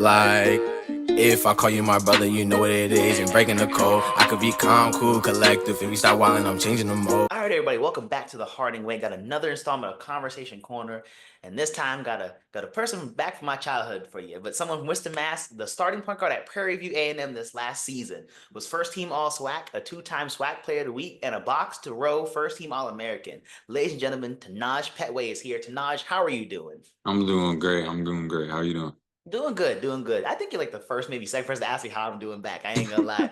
Like, if I call you my brother, you know what it is. And breaking the code, I could be calm, cool, collective. If we start wilding, I'm changing the mode. All right, everybody, welcome back to the Harding Way. Got another installment of Conversation Corner, and this time got a person back from my childhood for you. But someone from Worcester, Mass. The starting point guard at Prairie View A&M this last season was First Team All-SWAC, a two-time SWAC Player of the Week, and a BoxToRow First Team All-American. Ladies and gentlemen, Tanahj Pettway is here. Tanahj, how are you doing? I'm doing great. How you doing? Doing good, doing good. I think you're like the first, maybe second person to ask me how I'm doing back. I ain't gonna lie.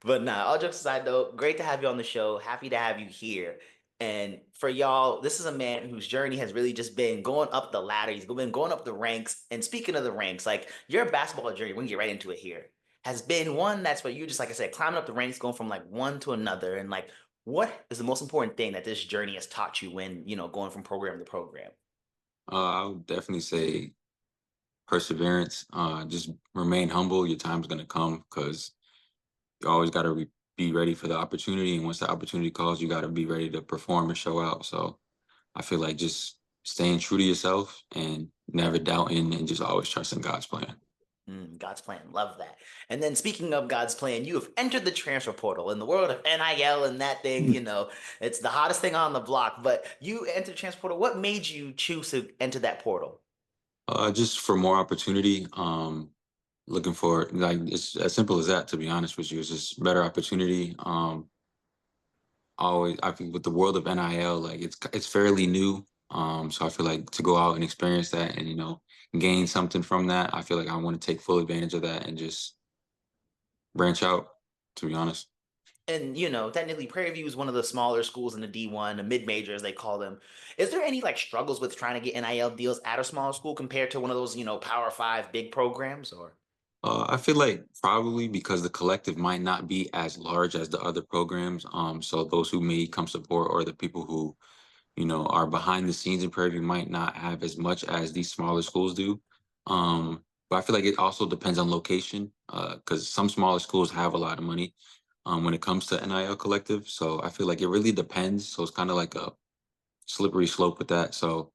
But nah, all jokes aside though, great to have you on the show. Happy to have you here. And for y'all, this is a man whose journey has really just been going up the ladder. He's been going up the ranks. And speaking of the ranks, like your basketball journey, we can get right into it here, has been one that's what you just, like I said, climbing up the ranks, going from like one to another. And like, what is the most important thing that this journey has taught you when, going from program to program? I would definitely say perseverance. Just remain humble. Your time's gonna come because you always got to be ready for the opportunity. And once the opportunity calls, you got to be ready to perform and show out. So I feel like just staying true to yourself and never doubting and just always trusting God's plan. God's plan. Love that. And then speaking of God's plan, you have entered the transfer portal in the world of NIL and that thing, it's the hottest thing on the block. But you entered the transfer portal. What made you choose to enter that portal? Just for more opportunity. Looking for like it's as simple as that. To be honest with you, it's just better opportunity. Always I think with the world of NIL, like it's fairly new. So I feel like to go out and experience that and gain something from that, I feel like I want to take full advantage of that and just branch out, to be honest. And technically Prairie View is one of the smaller schools in the D1, the mid-major as they call them. Is there any like struggles with trying to get NIL deals at a smaller school compared to one of those, Power Five big programs or? I feel like probably because the collective might not be as large as the other programs. So those who may come support or the people who, are behind the scenes in Prairie View might not have as much as these smaller schools do. But I feel like it also depends on location, because some smaller schools have a lot of money when it comes to NIL collective. So I feel like it really depends. So it's kind of like a slippery slope with that. So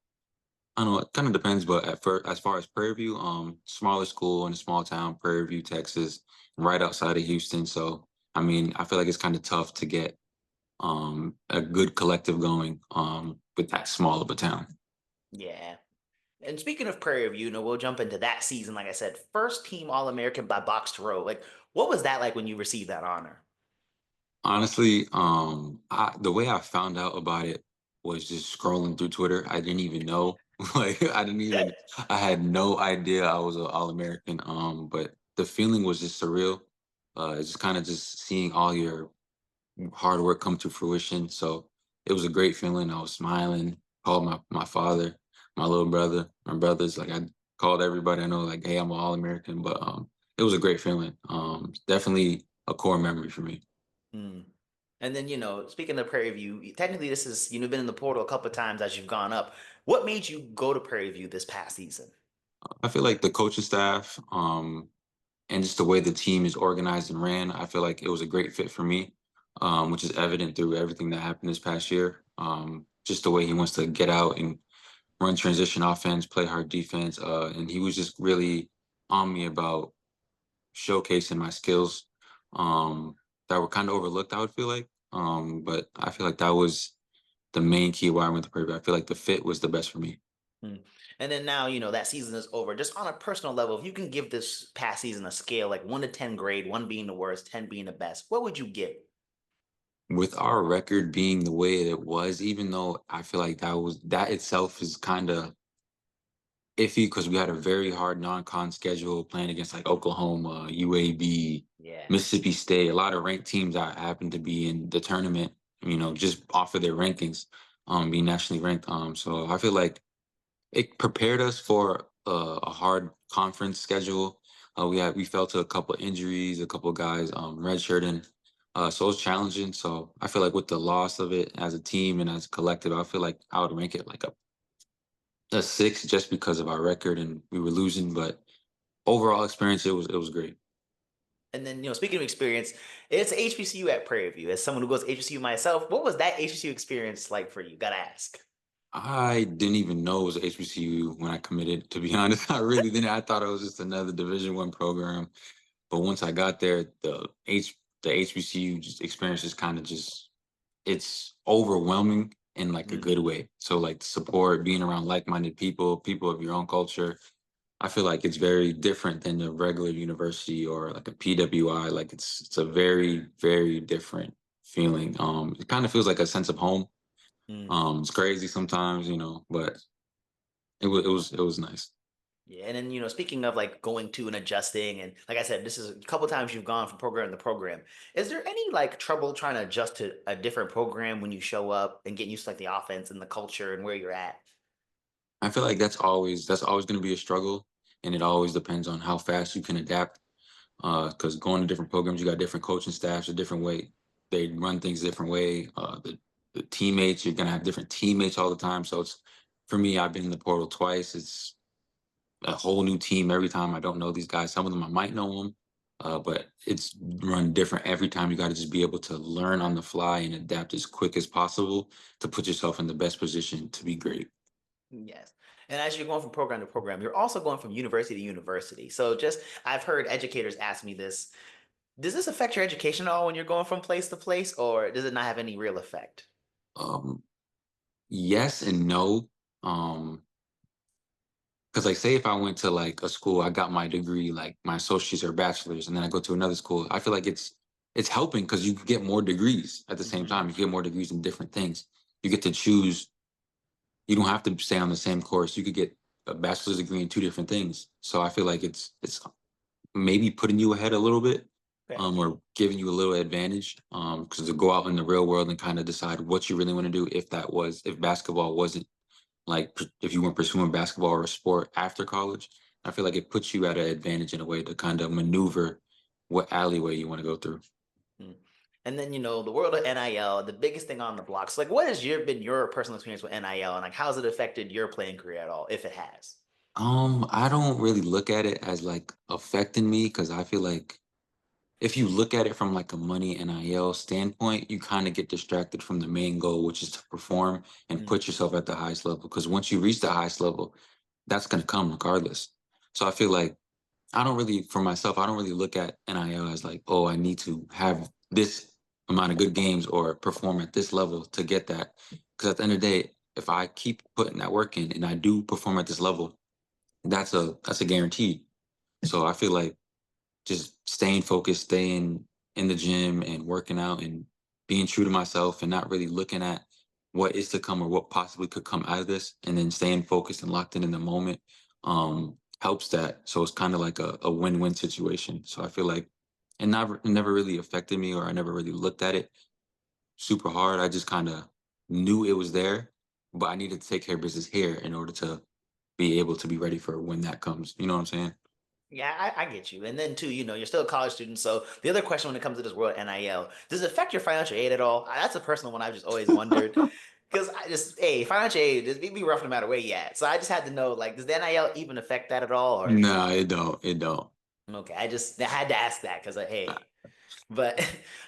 I don't know, it kind of depends, but as far as Prairie View, smaller school in a small town, Prairie View, Texas, right outside of Houston. So I mean, I feel like it's kind of tough to get a good collective going with that small of a town. Yeah. And speaking of Prairie View, we'll jump into that season. Like I said, first team All American by Box to Row. Like, what was that like when you received that honor? Honestly, the way I found out about it was just scrolling through Twitter. I didn't even know, like, I had no idea I was an All American. But the feeling was just surreal. It's just kind of just seeing all your hard work come to fruition. So it was a great feeling. I was smiling, called my father, my little brother, my brothers. Like I called everybody I know, like, hey, I'm an All American. But it was a great feeling. Definitely a core memory for me. Mm. And then, speaking of Prairie View, technically this is, been in the portal a couple of times as you've gone up. What made you go to Prairie View this past season? I feel like the coaching staff, and just the way the team is organized and ran, I feel like it was a great fit for me, which is evident through everything that happened this past year. Just the way he wants to get out and run transition offense, play hard defense, and he was just really on me about showcasing my skills that were kind of overlooked. I would feel like, but I feel like that was the main key why I went to Prairie View. I feel like the fit was the best for me. Mm. And then now, that season is over. Just on a personal level, if you can give this past season a scale, like 1 to 10 grade, 1 being the worst, 10 being the best, what would you give? With our record being the way it was, even though I feel like that itself is kind of iffy because we had a very hard non-con schedule playing against like Oklahoma, UAB, Yeah. Mississippi State, a lot of ranked teams that happened to be in the tournament, just off of their rankings, being nationally ranked. So I feel like it prepared us for a hard conference schedule. We fell to a couple of injuries, a couple of guys redshirting. So it was challenging. So I feel like with the loss of it as a team and as a collective, I feel like I would rank it like a six just because of our record and we were losing. But overall experience, it was great. And then, speaking of experience, it's HBCU at Prairie View. As someone who goes to HBCU myself, what was that HBCU experience like for you? Gotta ask. I didn't even know it was a HBCU when I committed, to be honest. I really didn't. I thought it was just another Division I program. But once I got there, the HBCU experience is kind of just, it's overwhelming in like a good way. So like the support, being around like-minded people, people of your own culture, I feel like it's very different than a regular university or like a PWI. Like it's a very, very different feeling. It kind of feels like a sense of home. Mm. It's crazy sometimes, but it was nice. Yeah, and then speaking of like going to and adjusting, and like I said, this is a couple times you've gone from program to program. Is there any like trouble trying to adjust to a different program when you show up and getting used to like the offense and the culture and where you're at? I feel like that's always going to be a struggle, and it always depends on how fast you can adapt. Because going to different programs, you got different coaching staffs, a different way. They run things a different way. The teammates, you're gonna have different teammates all the time. So it's for me, I've been in the portal twice. It's a whole new team every time. I don't know these guys. Some of them I might know them, but it's run different every time. You got to just be able to learn on the fly and adapt as quick as possible to put yourself in the best position to be great. Yes. And as you're going from program to program, you're also going from university to university. So just I've heard educators ask me this. Does this affect your education at all when you're going from place to place, or does it not have any real effect? Um, yes and no. Because like say if I went to like a school, I got my degree, like my associates or bachelor's, and then I go to another school, I feel like it's helping because you get more degrees at the same Hmm. time. You get more degrees in different things. You get to choose. You don't have to stay on the same course. You could get a bachelor's degree in two different things. So I feel like it's maybe putting you ahead a little bit, Okay. or giving you a little advantage, because to go out in the real world and kind of decide what you really want to do, if basketball wasn't like if you weren't pursuing basketball or a sport after college, I feel like it puts you at an advantage in a way to kind of maneuver what alleyway you want to go through. Mm. And then the world of NIL, the biggest thing on the blocks. Like, what has been your personal experience with NIL, and like, how's it affected your playing career at all, if it has? I don't really look at it as like affecting me because I feel like if you look at it from like a money NIL standpoint, you kind of get distracted from the main goal, which is to perform and Mm. put yourself at the highest level. Because once you reach the highest level, that's going to come regardless. So I feel like for myself, I don't really look at NIL as like, oh, I need to have this amount of good games or perform at this level to get that. Because at the end of the day, if I keep putting that work in and I do perform at this level, that's a guarantee. So I feel like just staying focused, staying in the gym and working out and being true to myself and not really looking at what is to come or what possibly could come out of this, and then staying focused and locked in the moment helps that. So it's kind of like a win-win situation. So I feel like it never really affected me, or I never really looked at it super hard. I just kind of knew it was there, but I needed to take care of business here in order to be able to be ready for when that comes. You know what I'm saying? Yeah, I get you. And then too, you're still a college student. So the other question when it comes to this world NIL, does it affect your financial aid at all? That's a personal one I've just always wondered. Because financial aid, it be rough no matter where you at. So I just had to know, like, does the NIL even affect that at all? Or No, it don't. It don't. okay, I had to ask that because hey, but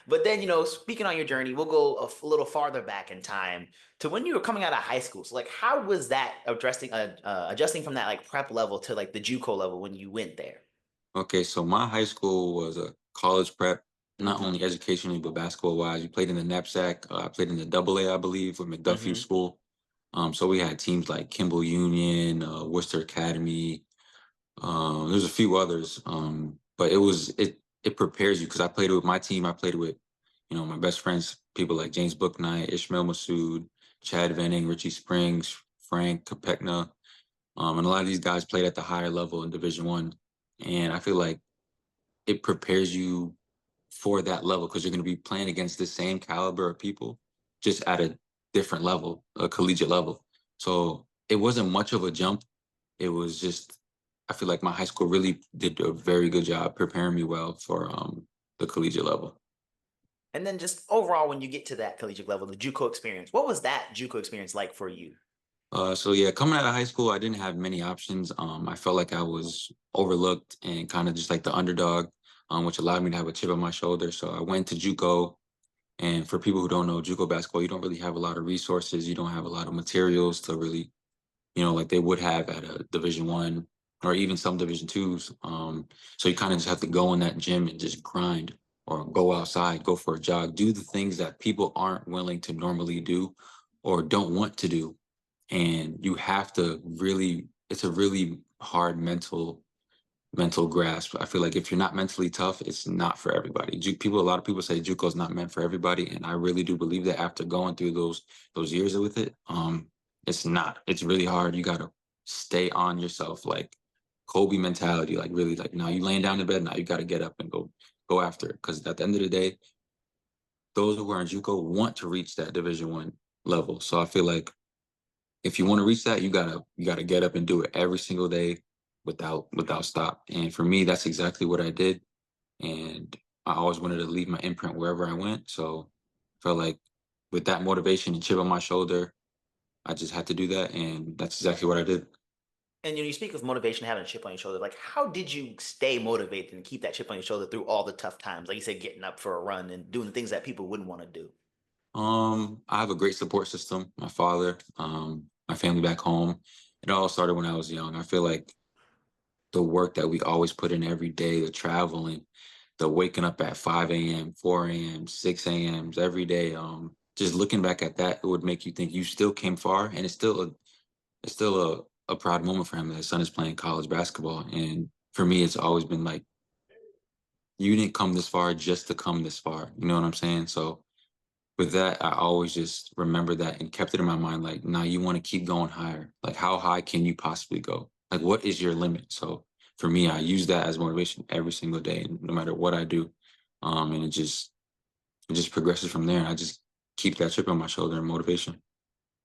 but then speaking on your journey, we'll go little farther back in time to when you were coming out of high school. So like, how was that adjusting from that like prep level to like the JUCO level when you went there? Okay, so my high school was a college prep, not Mm-hmm. only educationally but basketball wise. You played in the knapsack. I played in the double A, I believe, with McDuffie Mm-hmm. School. So we had teams like Kimball Union, Worcester Academy. There's a few others. But it prepares you because I played with my team. I played with, my best friends, people like James Booknight, Ishmael Massoud, Chad Venning, Richie Springs, Frank Kopechna. And a lot of these guys played at the higher level in Division I. And I feel like it prepares you for that level because you're going to be playing against the same caliber of people, just at a different level, a collegiate level. So it wasn't much of a jump. It was just, I feel like my high school really did a very good job preparing me well for the collegiate level. And then just overall, when you get to that collegiate level, the JUCO experience, what was that JUCO experience like for you? So yeah, coming out of high school, I didn't have many options. I felt like I was overlooked and kind of just like the underdog, which allowed me to have a chip on my shoulder. So I went to JUCO. And for people who don't know Juco basketball, you don't really have a lot of resources. You don't have a lot of materials to really, like they would have at a Division 1 or even some Division 2s. So you kind of just have to go in that gym and just grind or go outside, go for a jog, do the things that people aren't willing to normally do or don't want to do. And you have to really, it's a really hard mental grasp. I feel like if you're not mentally tough, it's not for everybody. A lot of people say JUCO is not meant for everybody, and I really do believe that after going through those years with it. It's not. It's really hard. You gotta stay on yourself, like Kobe mentality, like really, like now you laying down in bed, now you gotta get up and go after it. Because at the end of the day, those who are in JUCO want to reach that Division 1 level. So I feel like if you want to reach that, you gotta get up and do it every single day without stop. And for me, that's exactly what I did. And I always wanted to leave my imprint wherever I went. So I felt like with that motivation and chip on my shoulder, I just had to do that. And that's exactly what I did. And you speak of motivation, having a chip on your shoulder. Like, how did you stay motivated and keep that chip on your shoulder through all the tough times? Like you said, getting up for a run and doing the things that people wouldn't want to do. I have a great support system. My father, my family back home. It all started when I was young. I feel like the work that we always put in every day, the traveling, the waking up at 5 a.m., 4 a.m., 6 a.m.s every day. Just looking back at that, it would make you think you still came far, and it's still a proud moment for him that his son is playing college basketball. And for me, it's always been like you didn't come this far just to come this far. You know what I'm saying? So with that, I always just remember that and kept it in my mind. Like, now you want to keep going higher. Like, how high can you possibly go? Like, what is your limit? So for me, I use that as motivation every single day, no matter what I do. And it just progresses from there. And I just keep that chip on my shoulder and motivation.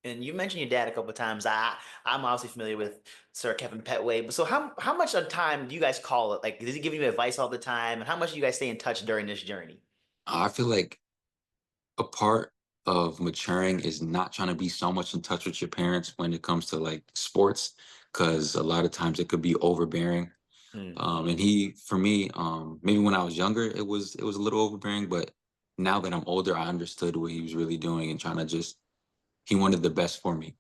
And you mentioned your dad a couple of times. I'm obviously familiar with Sir Kevin Pettway. But so how much of time do you guys call it? Like, does he give you advice all the time? And how much do you guys stay in touch during this journey? I feel like a part of maturing is not trying to be so much in touch with your parents when it comes to like sports, because a lot of times it could be overbearing. And he, for me, maybe when I was younger, it was a little overbearing, but now that I'm older, I understood what he was really doing and trying to just, he wanted the best for me.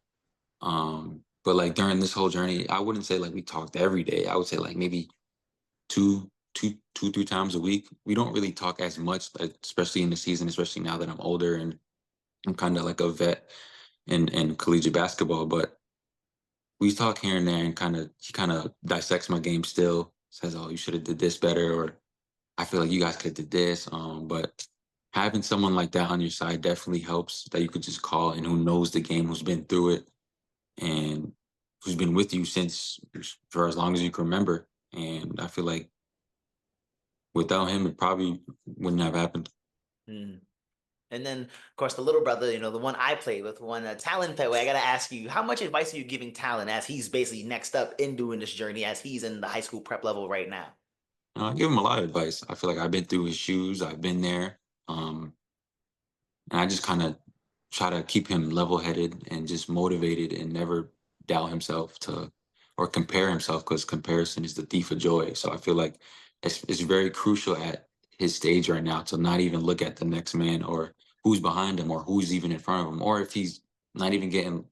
But like during this whole journey, I wouldn't say like we talked every day. I would say like maybe two, 3 times a week. We don't really talk as much, like, especially in the season, especially now that I'm older and I'm kind of like a vet in collegiate basketball. But we talk here and there, and he kind of dissects my game still, says, "Oh, you should have did this better," or "I feel like you guys could have did this." But having someone like that on your side definitely helps, that you could just call and who knows the game, who's been through it, and who's been with you since for as long as you can remember. And I feel like without him, it probably wouldn't have happened. Mm. And then, of course, the little brother, the one I played with, Talon Pettway. I got to ask you, how much advice are you giving Talon as he's basically next up in doing this journey, as he's in the high school prep level right now? I give him a lot of advice. I feel like I've been through his shoes. I've been there. And I just kind of try to keep him level-headed and just motivated and never doubt himself to or compare himself, because comparison is the thief of joy. So I feel like it's very crucial at his stage right now to not even look at the next man or who's behind him or who's even in front of him, or if he's not even getting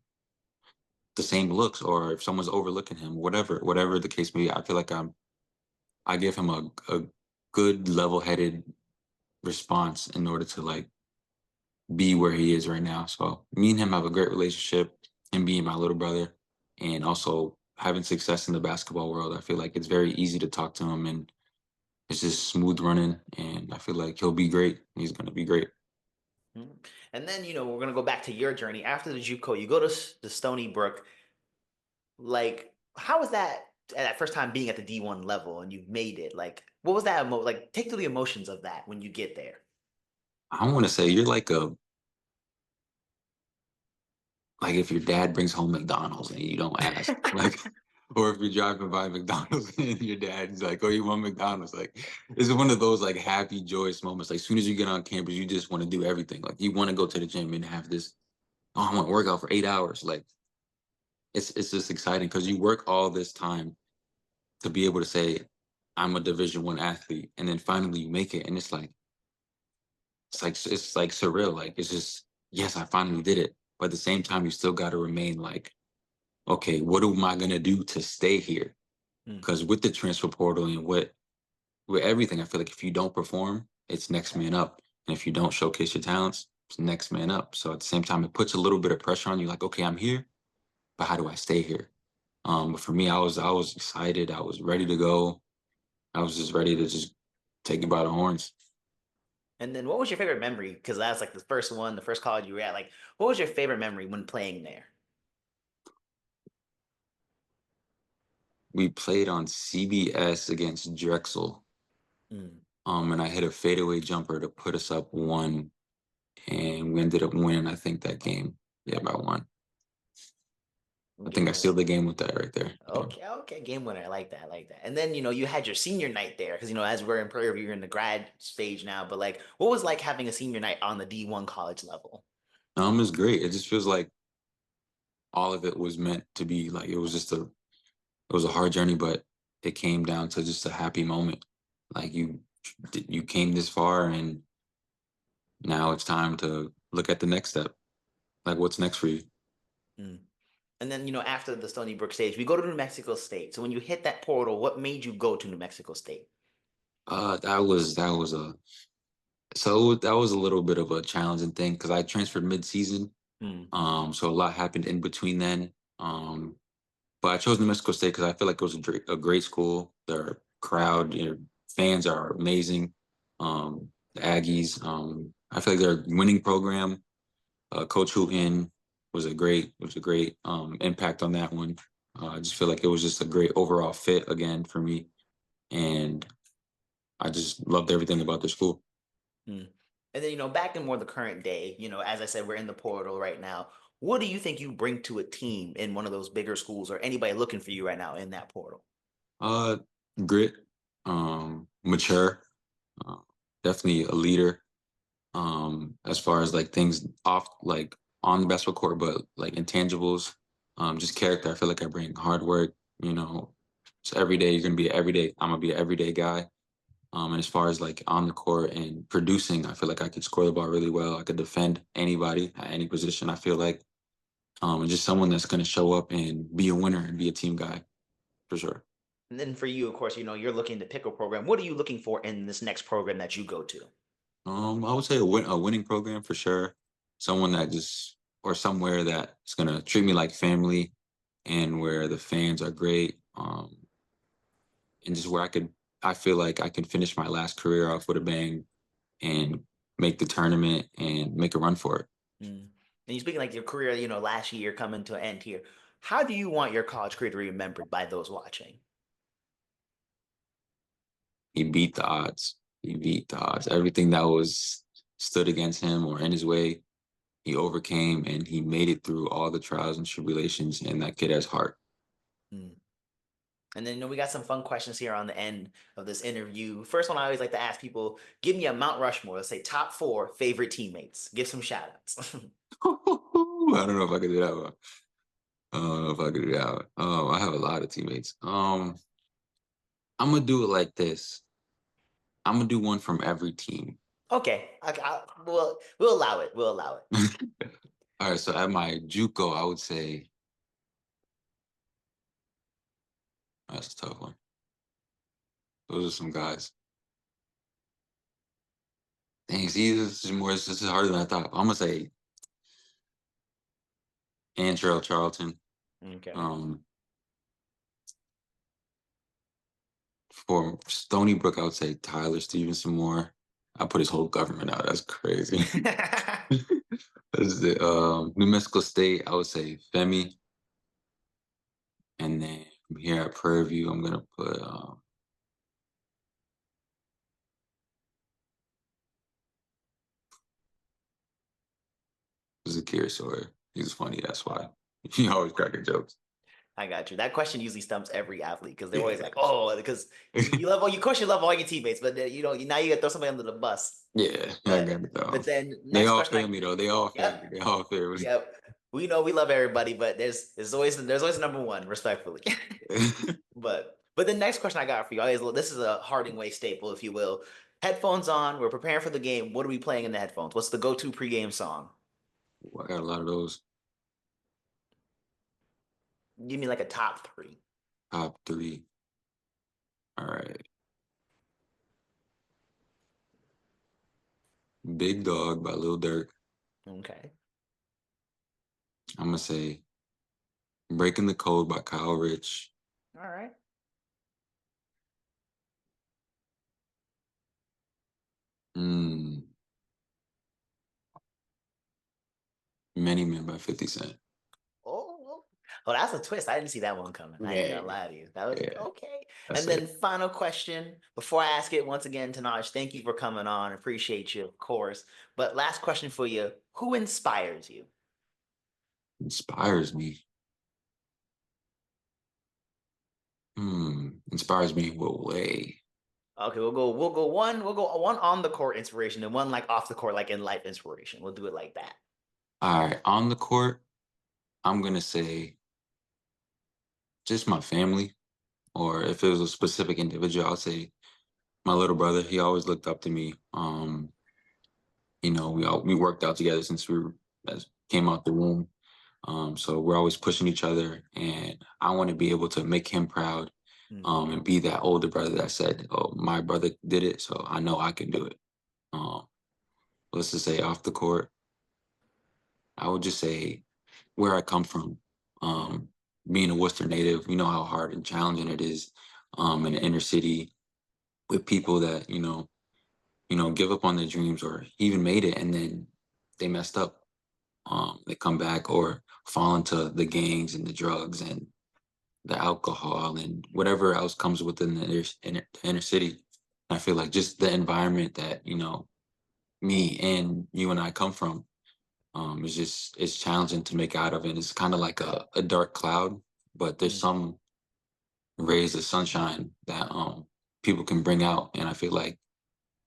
the same looks, or if someone's overlooking him, whatever the case may be. I feel like I give him a good level-headed response in order to like be where he is right now. So me and him have a great relationship, him being my little brother, and also having success in the basketball world. I feel like it's very easy to talk to him, and it's just smooth running, and I feel like he'll be great. He's going to be great. Mhm. And then, we're going to go back to your journey. After the JUCO, you go to the Stony Brook. Like, how was that at that first time being at the D1 level and you've made it? Like, what was that like, take through the emotions of that when you get there. I want to say you're like if your dad brings home McDonald's and you don't ask, like, or if you're driving by McDonald's and your dad's like, "Oh, you want McDonald's?" Like, it's one of those like happy, joyous moments. Like, as soon as you get on campus, you just want to do everything. Like, you want to go to the gym and have this. Oh, I want to work out for 8 hours. Like, it's just exciting because you work all this time to be able to say, "I'm a Division 1 athlete," and then finally you make it, and it's like it's like surreal. Like it's just, yes, I finally did it. But at the same time, you still got to remain like, okay, what am I gonna do to stay here? Mm. Because with the transfer portal and with everything, I feel like if you don't perform, it's next man up, and if you don't showcase your talents, it's next man up. So at the same time, it puts a little bit of pressure on you. Like, okay, I'm here, but how do I stay here? But for me, I was excited. I was ready to go. I was just ready to just take it by the horns. And then what was your favorite memory? Because that's like the first one, the first college you were at. Like, what was your favorite memory when playing there? We played on CBS against Drexel. Mm. And I hit a fadeaway jumper to put us up one, and we ended up winning, I think, that game. Yeah, by one. I think I Game sealed winner. the game with that right there. Yeah. Okay, game winner. I like that. I like that. And then, you had your senior night there because, as we're in Prairie View, you're in the grad stage now. But like, what was like having a senior night on the D1 college level? It's great. It just feels like all of it was meant to be. Like it was a hard journey, but it came down to just a happy moment. Like you came this far, and now it's time to look at the next step. Like what's next for you? Mm. And then, after the Stony Brook stage, we go to New Mexico State. So when you hit that portal, what made you go to New Mexico State? That was a little bit of a challenging thing because I transferred mid-season. Mm. So a lot happened in between then. But I chose New Mexico State because I feel like it was a great school. Their crowd, fans are amazing. The Aggies, I feel like their winning program. Coach Hooten was a great impact on that one. I just feel like it was just a great overall fit again for me, and I just loved everything about the school. Mm. And then, back in more the current day, as I said, we're in the portal right now. What do you think you bring to a team in one of those bigger schools or anybody looking for you right now in that portal? Uh, Grit, mature, uh, definitely a leader. As far as like things off, like on the basketball court, but like intangibles, just character. I feel like I bring hard work. So every day you're gonna be everyday. I'm gonna be an everyday guy. And as far as like on the court and producing, I feel like I could score the ball really well. I could defend anybody at any position. I feel like, and just someone that's gonna show up and be a winner and be a team guy for sure. And then for you, of course, you're looking to pick a program. What are you looking for in this next program that you go to? I would say a winning program for sure. Someone that just or somewhere that's gonna treat me like family, and where the fans are great. And just where I feel like I can finish my last career off with a bang and make the tournament and make a run for it. Mm. And you speaking like your career, last year coming to an end here. How do you want your college career to be remembered by those watching? He beat the odds. He beat the odds. Everything that was stood against him or in his way, he overcame, and he made it through all the trials and tribulations. And that kid has heart. Mm. And then, we got some fun questions here on the end of this interview. First one I always like to ask people, give me a Mount Rushmore. Let's say top 4 favorite teammates. Give some shout outs. I don't know if I could do that one. I don't know if I could do that one. I have a lot of teammates. I'm gonna do it like this. I'm gonna do one from every team. Okay. We'll allow it. We'll allow it. All right. So at my JUCO, I would say that's a tough one. Those are some guys. Dang, see, this is harder than I thought. I'm gonna say Antrell Charlton. Okay. Um, for Stony Brook, I would say Tyler Stevenson more. I put his whole government out. That's crazy. That's the New Mexico State, I would say Femi. And then here at Prairie View, I'm gonna put Zakir Sawyer. He's funny, that's why. He always cracking jokes. I got you. That question usually stumps every athlete because they're always Yeah. like, "Oh," because you love all you. Of course, you love all your teammates, but then, now you got to throw somebody under the bus. Yeah, I But got it though. but then They next all question, family though. They all family. yep, They all family. yep. We know we love everybody, but there's always a number one, respectfully. But the next question I got for you, this is a Harding Way staple, if you will. Headphones on. We're preparing for the game. What are we playing in the headphones? What's the go-to pregame song? I got a lot of those. Give me like a top three. Top three. All right. Big Dog by Lil Durk. Okay. I'm gonna say Breaking the Code by Kyle Rich. All right. Mm, Many Men by 50 Cent. Oh, well, that's a twist. I didn't see that one coming. I ain't Yeah, gonna lie to you. That was yeah, okay. that's And then it. final question before I ask it once again, Tanahj, thank you for coming on. Appreciate you, of course. But last question for you: who inspires you? Inspires me. Inspires me what way? Okay, we'll go one on the court inspiration and one like off the court, like in life inspiration. We'll do it like that. All right, on the court, I'm gonna say just my family, or if it was a specific individual, I'll say my little brother. He always looked up to me. We worked out together since came out the womb. So we're always pushing each other, and I want to be able to make him proud, Mhm. and be that older brother that said, "Oh, my brother did it, so I know I can do it." Um, let's just say off the court, I would just say where I come from. Um, Being a Worcester native, you know how hard and challenging it is, in the inner city with people that give up on their dreams or even made it and then they messed up. They come back or fall into the gangs and the drugs and the alcohol and whatever else comes within the inner city. I feel like just the environment that me and you and I come from, it's challenging to make out of, and it's kind of like a dark cloud, but there's Mhm. some rays of sunshine that people can bring out, and I feel like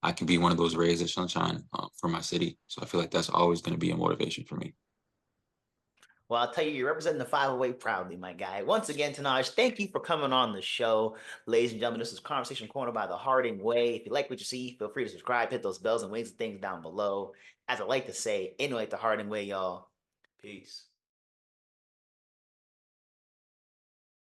I can be one of those rays of sunshine for my city. So I feel like that's always going to be a motivation for me. Well, I'll tell you, you're representing the 508 proudly, my guy. Once again, Tanaj, thank you for coming on the show. Ladies and gentlemen, this is Conversation Corner by the Harding Way. If you like what you see, feel free to subscribe, hit those bells and wings and things down below. As I like to say, anyway, the Harding Way, y'all. Peace.